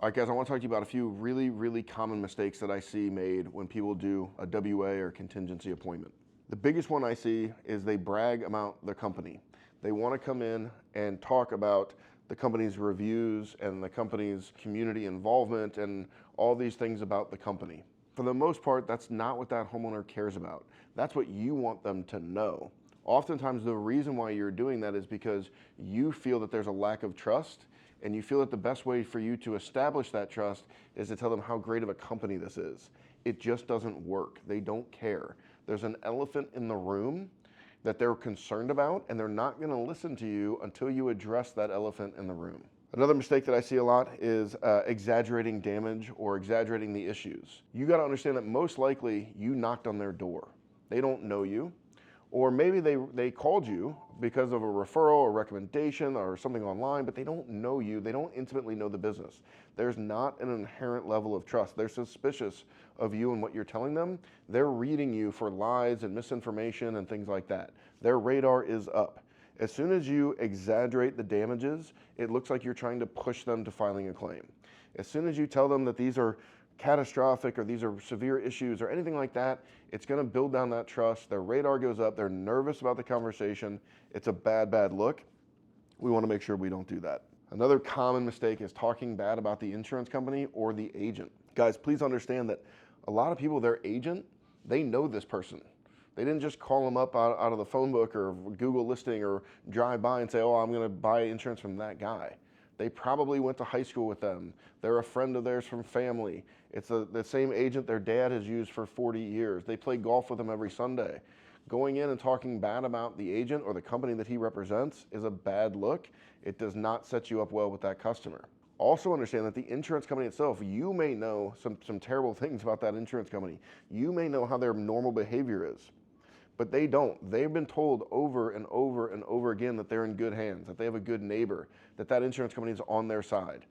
All right, guys, I want to talk to you about a few really common mistakes that I see made when people do a WA or contingency appointment. The biggest one I see is they brag about the company. They want to come in and talk about the company's reviews and the company's community involvement and all these things about the company. For the most part, that's not what that homeowner cares about. That's what you want them to know. Oftentimes, the reason why you're doing that is because you feel that there's a lack of trust, and you feel that the best way for you to establish that trust is to tell them how great of a company this is. It just doesn't work. They don't care. There's an elephant in the room that they're concerned about, and they're not going to listen to you until you address that elephant in the room. Another mistake that I see a lot is exaggerating damage or exaggerating the issues. You got to understand that most likely you knocked on their door. They don't know you. Or maybe they called you because of a referral or recommendation or something online, but they don't know you. They don't intimately know the business. There's not an inherent level of trust. They're suspicious of you and what you're telling them. They're reading you for lies and misinformation and things like that. Their radar is up. As soon as you exaggerate the damages, it looks like you're trying to push them to filing a claim. As soon as you tell them that these are catastrophic or these are severe issues or anything like that, it's going to build down that trust. Their radar goes up. They're nervous about the conversation. It's a bad look. We want to make sure we don't do that. Another common mistake is talking bad about the insurance company or the agent. Guys, please understand that a lot of people, their agent, they know this person. They didn't just call them up out of the phone book or Google listing or drive by and say, oh, I'm going to buy insurance from that guy. They probably went to high school with them. They're a friend of theirs from family. It's the same agent their dad has used for 40 years. They play golf with them every Sunday. Going in and talking bad about the agent or the company that he represents is a bad look. It does not set you up well with that customer. Also understand that the insurance company itself, you may know some terrible things about that insurance company. You may know how their normal behavior is. But they don't. They've been told over and over again that they're in good hands, that they have a good neighbor, that insurance company is on their side.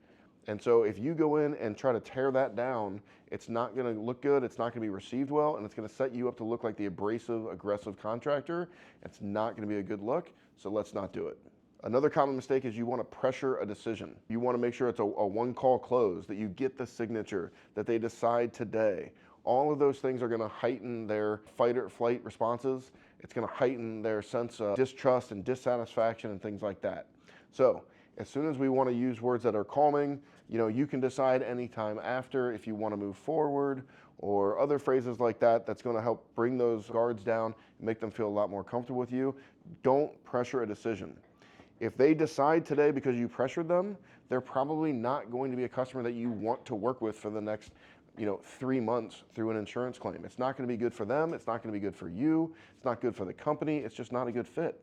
And so if you go in and try to tear that down, it's not going to look good, it's not going to be received well, and it's going to set you up to look like the abrasive, aggressive contractor. It's not going to be a good look, so let's not do it. Another common mistake is you want to pressure a decision. You want to make sure it's a one-call close, that you get the signature, that they decide today. All of those things are going to heighten their fight or flight responses. It's going to heighten their sense of distrust and dissatisfaction and things like that. So as soon as we want to use words that are calming, you can decide anytime after if you want to move forward or other phrases like that. That's going to help bring those guards down and make them feel a lot more comfortable with you. Don't pressure a decision. If they decide today because you pressured them, they're probably not going to be a customer that you want to work with for the next 3 months through an insurance claim. It's not going to be good for them. It's not going to be good for you. It's not good for the company. It's just not a good fit.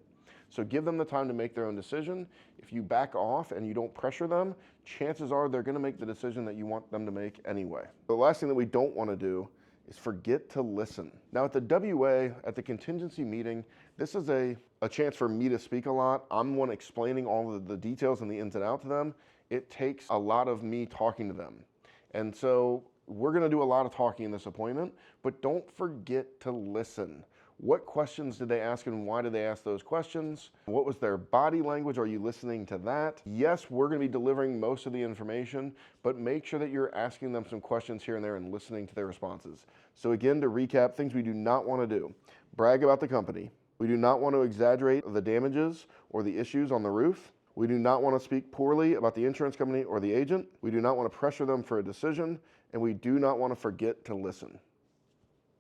So give them the time to make their own decision. If you back off and you don't pressure them, chances are they're going to make the decision that you want them to make anyway. The last thing that we don't want to do is forget to listen. Now at the WA, at the contingency meeting, this is a chance for me to speak a lot. I'm one explaining all of the details and the ins and outs to them. It takes a lot of me talking to them. And so we're going to do a lot of talking in this appointment, but don't forget to listen. What questions did they ask and why did they ask those questions? What was their body language? Are you listening to that? Yes, we're going to be delivering most of the information, but make sure that you're asking them some questions here and there and listening to their responses. So again, to recap, things we do not want to do: brag about the company. We do not want to exaggerate the damages or the issues on the roof. We do not want to speak poorly about the insurance company or the agent. We do not want to pressure them for a decision, and we do not want to forget to listen.